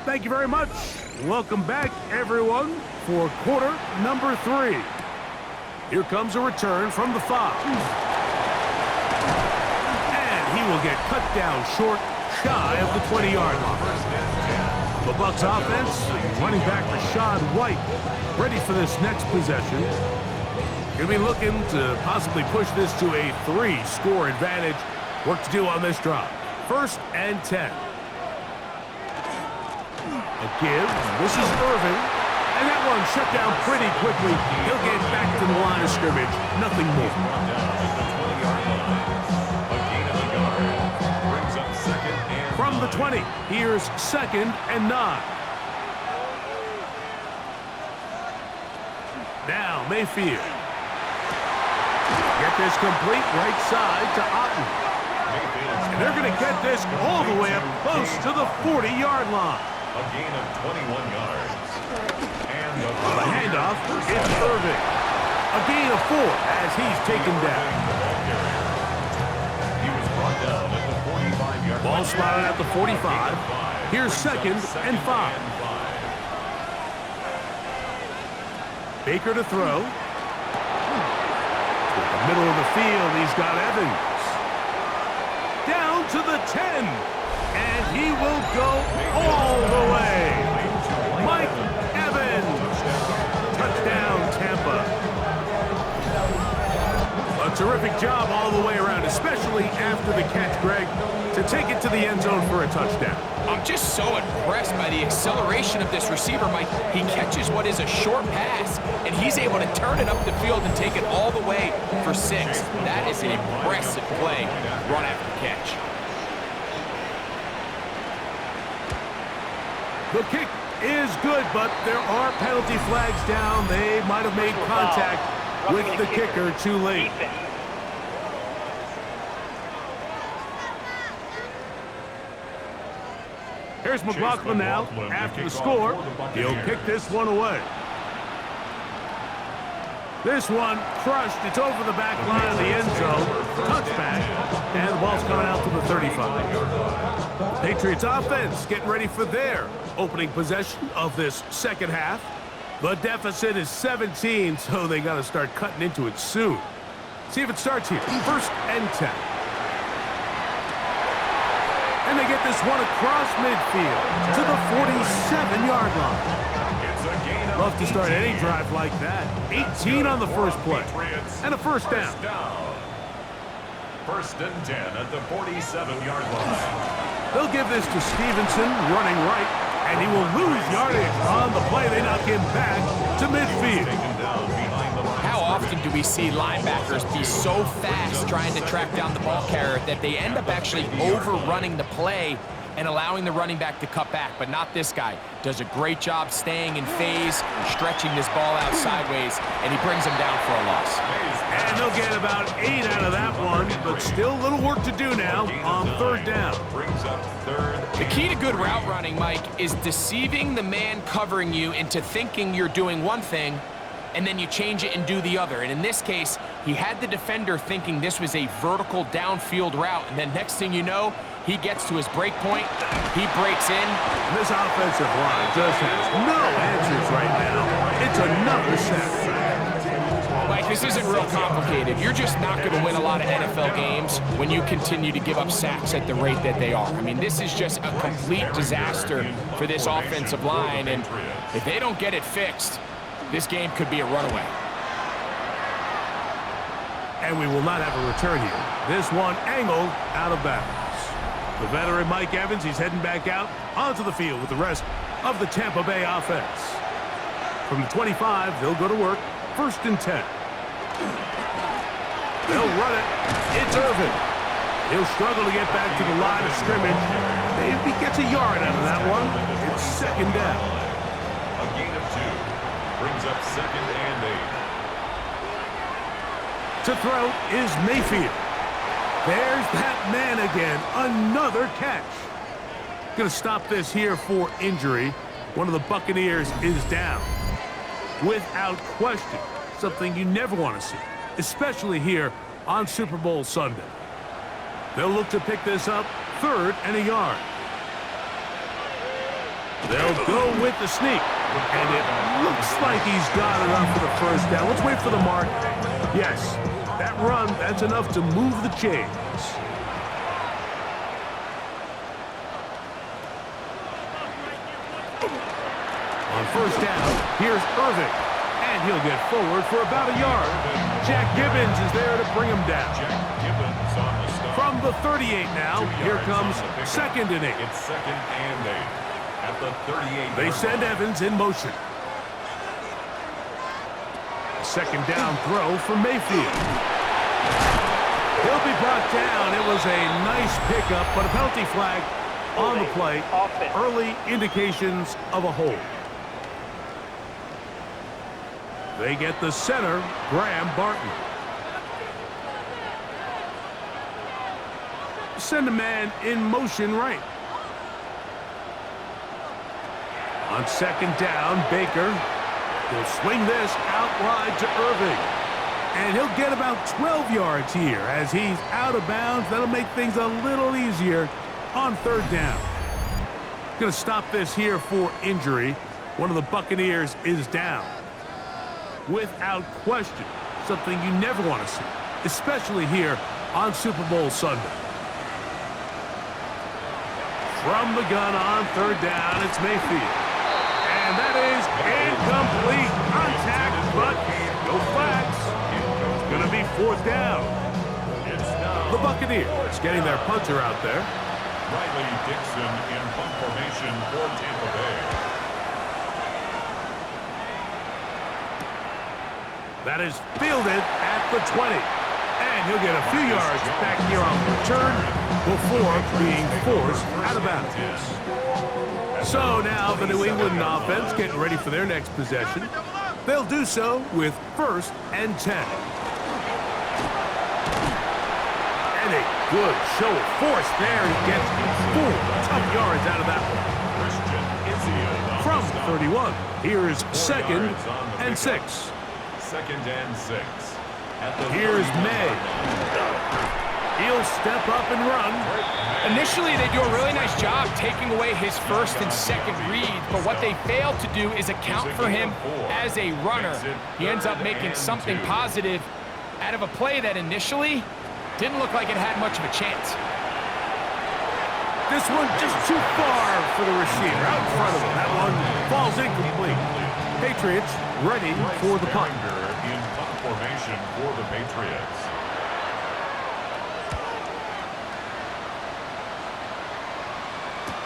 Thank you very much. Welcome back, everyone, for quarter number 3. Here comes a return from the 5. And he will get cut down short, shy of the 20-yard line. The Bucs offense, running back Rashad White, ready for this next possession. Going to be looking to possibly push this to a 3-score advantage. Work to do on this drive. 1st and 10. A give. This is Irvin. And that one shut down pretty quickly. He'll get back to the line of scrimmage. Nothing more. From the 20, here's 2nd and 9. Now Mayfield. Get this complete right side to Otten. And they're going to get this all the way up close to the 40-yard line. A gain of 21 yards. And the handoff is Irving. A gain of 4 as he's taken down. He was brought down at the 45-yard line. Ball spotted at the 45. Here's 2nd and 5. Baker to throw. To the middle of the field, he's got Evans. Down to the 10. And he will go all the way. Mike Evans. Touchdown, Tampa. A terrific job all the way around, especially after the catch, Greg, to take it to the end zone for a touchdown. I'm just so impressed by the acceleration of this receiver, Mike. He catches what is a short pass, and he's able to turn it up the field and take it all the way for 6. That is an impressive play, run after catch. The kick is good, but there are penalty flags down. They might have made contact with the kicker too late. Here's McLaughlin now. After the score, he'll kick this one away. This one crushed. It's over the back line of the end zone. Touchback. And the ball's coming out to the 35. Patriots offense getting ready for their opening possession of this second half. The deficit is 17, so they got to start cutting into it soon. See if it starts here. 1st and 10. And they get this one across midfield to the 47-yard line. Love to start any drive like that. 18 on the first play. And a 1st down. 1st and 10 at the 47-yard line. They'll give this to Stevenson, running right, and he will lose yardage on the play. They knock him back to midfield. How often do we see linebackers be so fast trying to track down the ball carrier that they end up actually overrunning the play and allowing the running back to cut back? But not this guy. Does a great job staying in phase, stretching this ball out sideways, and he brings him down for a loss. And they'll get about 8 out of that one, but still a little work to do now on 3rd down. The key to good route running, Mike, is deceiving the man covering you into thinking you're doing one thing, and then you change it and do the other. And in this case, he had the defender thinking this was a vertical downfield route, and then next thing you know, he gets to his break point, he breaks in. This offensive line just has no answers right now. It's another sack. Mike, this isn't real complicated. You're just not going to win a lot of NFL games when you continue to give up sacks at the rate that they are. I mean, this is just a complete disaster for this offensive line, and if they don't get it fixed, this game could be a runaway. And we will not have a return here. This one angled out of bounds. The veteran Mike Evans, he's heading back out onto the field with the rest of the Tampa Bay offense. From the 25, they'll go to work. 1st and 10. They'll run it. It's Irvin. He'll struggle to get back to the line of scrimmage. Maybe he gets a yard out of that one. It's 2nd down. A gain of 2. Brings up 2nd and 8. To throw is Mayfield. There's that man again. Another catch. Going to stop this here for injury. One of the Buccaneers is down. Without question. Something you never want to see, especially here on Super Bowl Sunday. They'll look to pick this up 3rd and a yard. They'll go with the sneak. And it looks like he's got enough for the first down. Let's wait for the mark. Yes, that run, that's enough to move the chains. On first down, here's Irving. And he'll get forward for about a yard. Jack Gibbons is there to bring him down. From the 38 now, here comes 2nd and 8. It's 2nd and 8 at the 38. They send Evans in motion. Second down throw for Mayfield. He'll be brought down. It was a nice pickup, but a penalty flag on the play. Early indications of a hold. They get the center, Graham Barton. Send a man in motion right. On second down, Baker. He'll swing this out wide to Irving. And he'll get about 12 yards here as he's out of bounds. That'll make things a little easier on third down. Going to stop this here for injury. One of the Buccaneers is down. Without question, something you never want to see, especially here on Super Bowl Sunday. From the gun on third down, it's Mayfield. And that is incomplete. Contact, but no flags. It's going to be fourth down. The Buccaneers getting their punter out there. Riley Dixon in punt formation for Tampa Bay. That is fielded at the 20. And he'll get a few yards back here on return before being forced out of bounds. So now the New England offense getting ready for their next possession. They'll do so with 1st and 10. And a good show of force there. He gets 4 tough yards out of that one. From 31, here's 2nd and 6. 2nd and 6. Here's May. He'll step up and run. Initially, they do a really nice job taking away his 1st and 2nd read, but what they fail to do is account for him as a runner. He ends up making something positive out of a play that initially didn't look like it had much of a chance. This one just too far for the receiver out in front of him. That one falls incomplete. Patriots ready for the punt. In punt formation for the Patriots.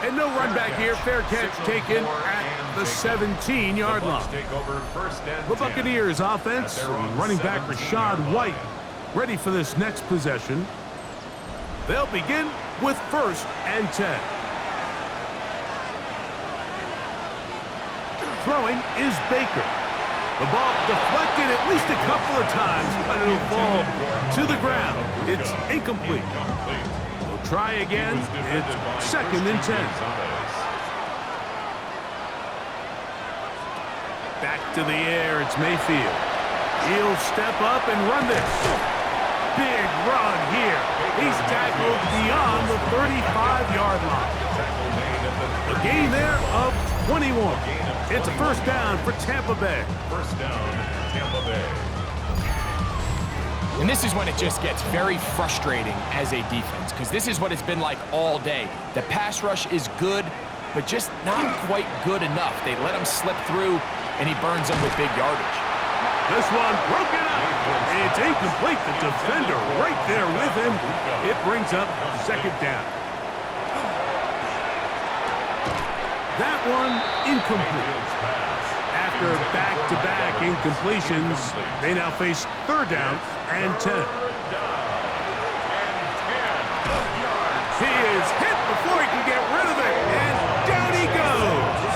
And no run back here. Fair catch taken at the 17-yard line. The Buccaneers offense, running back Rashad White, ready for this next possession. They'll begin with 1st and 10. Throwing is Baker. The ball deflected at least a couple of times, but it'll fall to the ground. It's incomplete. We'll try again. It's 2nd and 10. Back to the air. It's Mayfield. He'll step up and run this. Big run here. He's tackled beyond the 35-yard line. A gain there of 21. It's a first down for Tampa Bay. First down, Tampa Bay. And this is when it just gets very frustrating as a defense, because this is what it's been like all day. The pass rush is good, but just not quite good enough. They let him slip through, and he burns them with big yardage. This one broken up. It's incomplete. The defender right there with him. It brings up 2nd down. That one incomplete. After back-to-back incompletions, they now face 3rd down and 10. He is hit before he can get rid of it, and down he goes.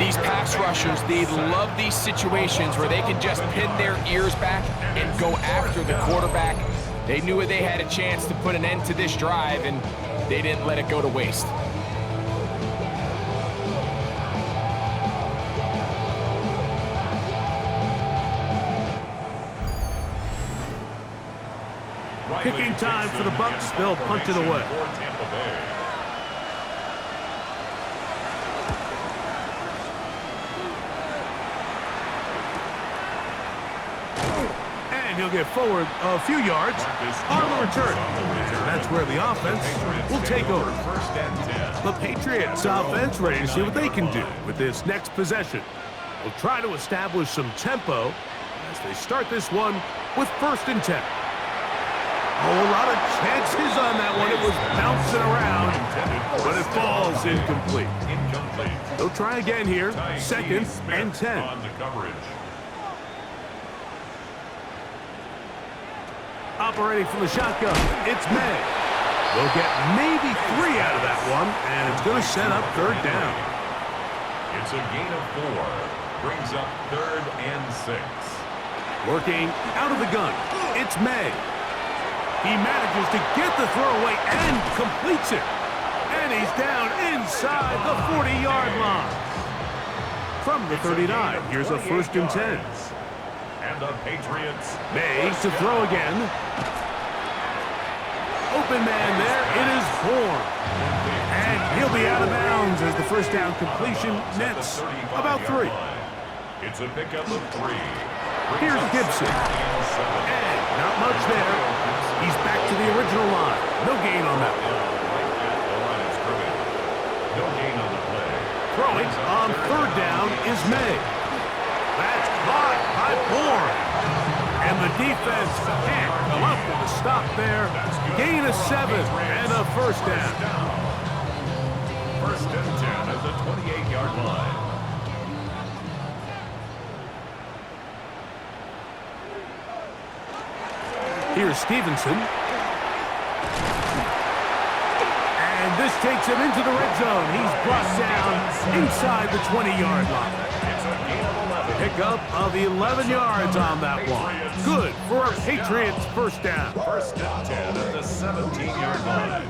These pass rushers, they love these situations where they can just pin their ears back and go after the quarterback. They knew they had a chance to put an end to this drive, and they didn't let it go to waste. Kicking time for the Bucs. They'll punt it away. And he'll get forward a few yards on the return. And that's where the offense will take over. The Patriots offense ready to see what they can do with this next possession. Will try to establish some tempo as they start this one with 1st and 10. Oh, a lot of chances on that one. It was bouncing around, but it falls incomplete. They'll try again here, 2nd and 10. Operating from the shotgun, it's May. They'll get maybe 3 out of that one, and it's going to set up 3rd down. It's a gain of 4. Brings up 3rd and 6. Working out of the gun, it's May. He manages to get the throw away and completes it. And he's down inside the 40-yard line. From the 39, here's a 1st and 10. And the Patriots. May to throw again. Open man there, it is Bourne. And he'll be out of bounds as the 1st down completion nets about 3. It's a pickup of 3. Here's Gibson. And not much there. He's back to the original line. No gain on that one. No gain on the play. Throwing on 3rd down is May. That's caught by Bourne. And the defense can't come up with a stop there. Gain of 7 and a 1st down. 1st and 10 at the 28-yard line. Here's Stevenson. And this takes him into the red zone. He's brought down inside the 20-yard line. Pickup of 11 yards on that one. Good for a Patriots 1st down. 1st and 10 at the 17-yard line.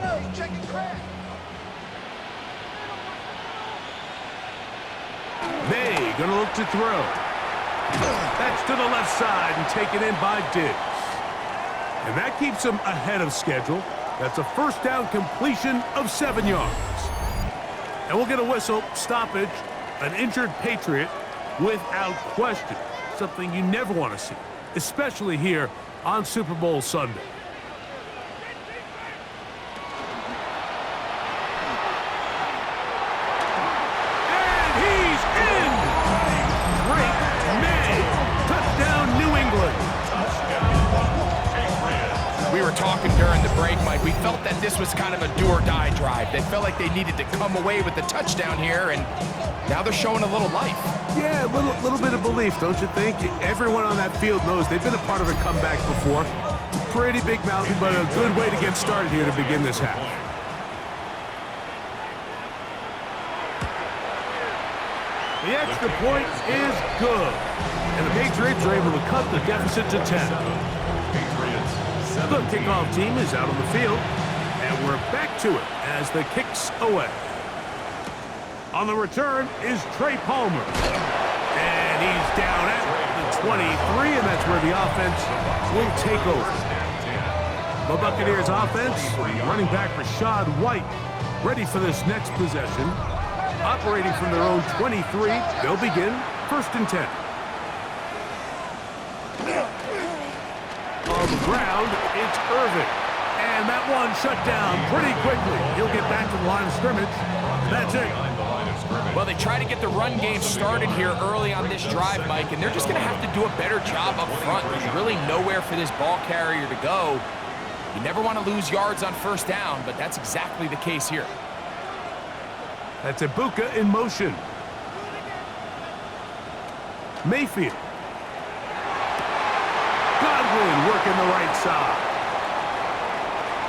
May gonna look to throw. That's to the left side and taken in by Diggs. And that keeps him ahead of schedule. That's a 1st down completion of 7 yards. And we'll get a whistle, stoppage, an injured Patriot without question. Something you never want to see, especially here on Super Bowl Sunday. And he's in! Great May! Touchdown, New England! We were talking during the break, Mike. We felt that this was kind of a do-or-die drive. They felt like they needed to come away with the touchdown here, and now they're showing a little life. Yeah, a little bit of belief, don't you think? Everyone on that field knows they've been a part of a comeback before. It's a pretty big mountain, but a good way to get started here to begin this half. The extra point is good. And the Patriots are able to cut the deficit to 10. The kickoff team is out on the field, and we're back to it as the kick's away. On the return is Trey Palmer. And he's down at the 23, and that's where the offense will take over. The Buccaneers offense, running back Rashad White, ready for this next possession. Operating from their own 23, they'll begin 1st and 10. On the ground, it's Irvin. And that one shut down pretty quickly. He'll get back to the line of scrimmage. That's it. Well, they try to get the run game started here early on this drive, Mike, and they're just going to have to do a better job up front. There's really nowhere for this ball carrier to go. You never want to lose yards on 1st down, but that's exactly the case here. That's Ibuka in motion. Mayfield. Godwin working the right side.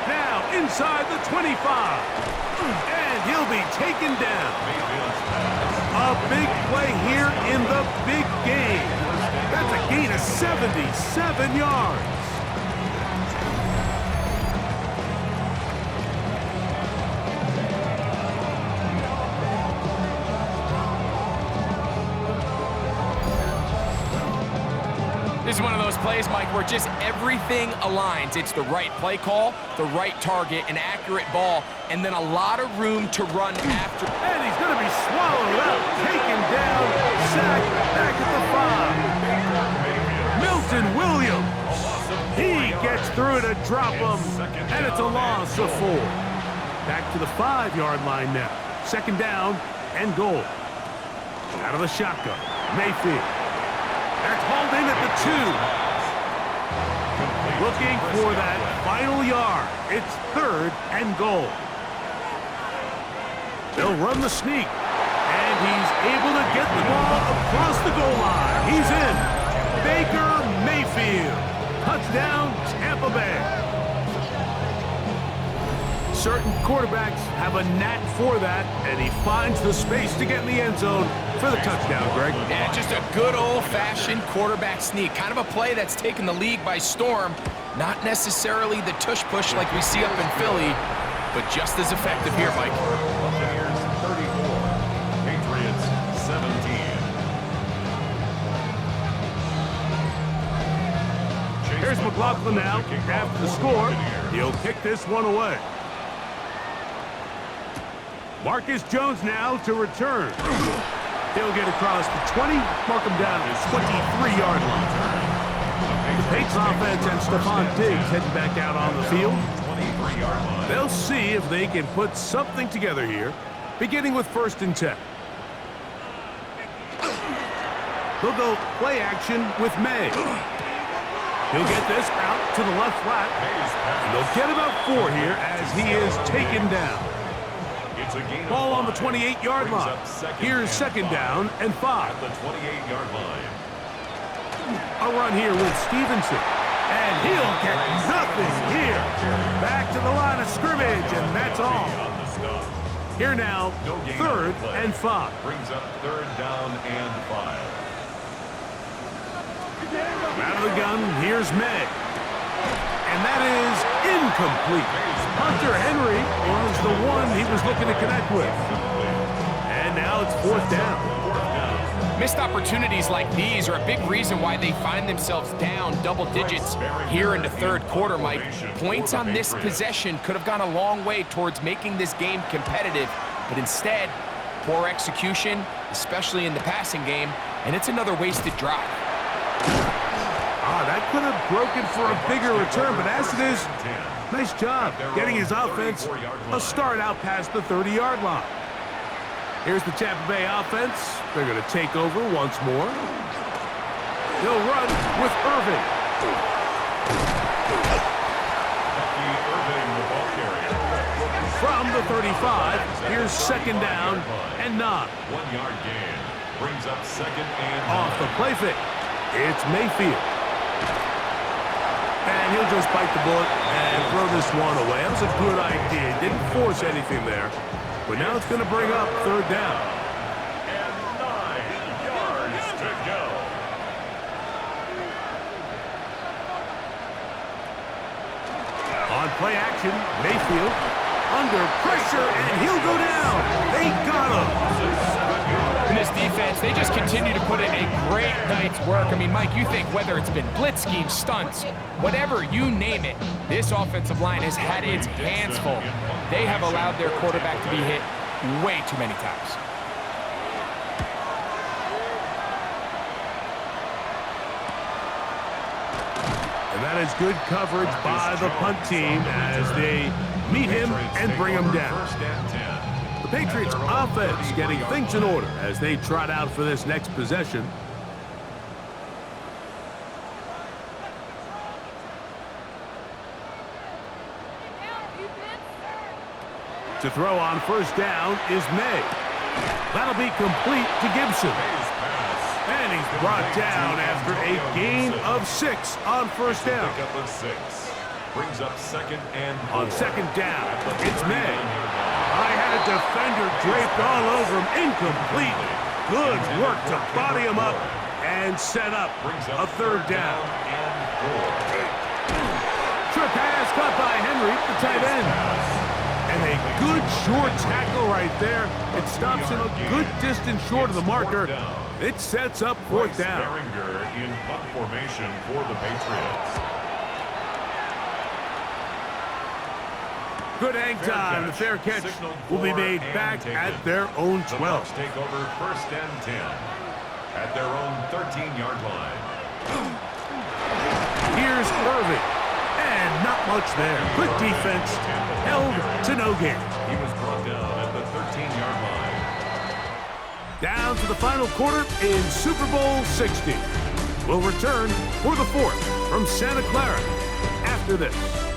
Now inside the 25. And he'll be taken down. A big play here in the big game. That's a gain of 77 yards. This is one of those plays, Mike, where just everything aligns. It's the right play call, the right target, an accurate ball, and then a lot of room to run after. And he's going to be swallowed up, taken down, sacked back at the 5. Milton Williams. through to drop him, and it's a loss of 4. Back to the 5-yard line now. 2nd down and goal. Out of the shotgun, Mayfield. That's hauled in at the 2. Looking for that final yard. It's 3rd and goal. They'll run the sneak, and he's able to get the ball across the goal line. He's in. Baker Mayfield. Touchdown, Tampa Bay. Certain quarterbacks have a knack for that, and he finds the space to get in the end zone for the touchdown, Greg. Yeah, just a good old-fashioned quarterback sneak. Kind of a play that's taken the league by storm. Not necessarily the tush-push like we see up in Philly, but just as effective here, Mike. Buccaneers 34, Patriots 17. Here's McLaughlin now. After the score, he'll kick this one away. Marcus Jones now to return. He'll get across the 20, mark him down at the 23-yard line. The Patriots offense and Stephon Diggs heading back out on the field. They'll see if they can put something together here, beginning with 1st and 10. They'll go play action with May. He'll get this out to the left flat, and they'll get about 4 here as he is taken down. Ball on the 28-yard line. Here's 2nd down and 5. At the 28-yard line. A run here with Stevenson. And he'll get nothing here. Back to the line of scrimmage, and that's all. Here now, 3rd and 5. Brings up 3rd down and 5. Out of the gun, here's May. And that is incomplete. Hunter Henry was the one he was looking to connect with. And now it's 4th down. Missed opportunities like these are a big reason why they find themselves down double digits here in the 3rd quarter, Mike. Points on this possession could have gone a long way towards making this game competitive, but instead, poor execution, especially in the passing game, and it's another wasted drive. That could have broken for a bigger return, but as it is, nice job getting his offense a start out past the 30-yard line. Here's the Tampa Bay offense. They're going to take over once more. They'll run with Irving. From the 35, here's 2nd down and 9. 1-yard gain. Brings up 2nd and 9. Off the play fake, it's Mayfield. And he'll just bite the bullet and throw this one away. That was a good idea. Didn't force anything there. But now it's going to bring up 3rd down. And 9 yards to go. On play action, Mayfield under pressure, and he'll go down. They got him. In this defense, they just continue to put in a great night's work. I mean, Mike, you think whether it's been blitz schemes, stunts, whatever, you name it, this offensive line has had its hands full. They have allowed their quarterback to be hit way too many times. And that is good coverage by the punt team as they meet him and bring him down. The Patriots offense getting things in order as they trot out for this next possession. To throw on 1st down is May. That'll be complete to Gibson. And he's brought down after a gain of 6 on 1st down. Pick up of 6. Brings up 2nd and 4. On 2nd down, it's May. I had a defender draped all over him. Incomplete. Good work to body him up and set up a 3rd down. Trick pass caught by Henry, the tight end. And a good short tackle right there. It stops him a good distance short of the marker. It sets up 4th down. In punt formation for the Patriots. Good hang time. The fair catch will be made back at their own 12. The Bucs take over 1st and 10 at their own 13-yard line. Here's Irving. And not much there. Quick defense, held to no gain. He was brought down at the 13-yard line. Down to the final quarter in Super Bowl 60. We'll return for the fourth from Santa Clara after this.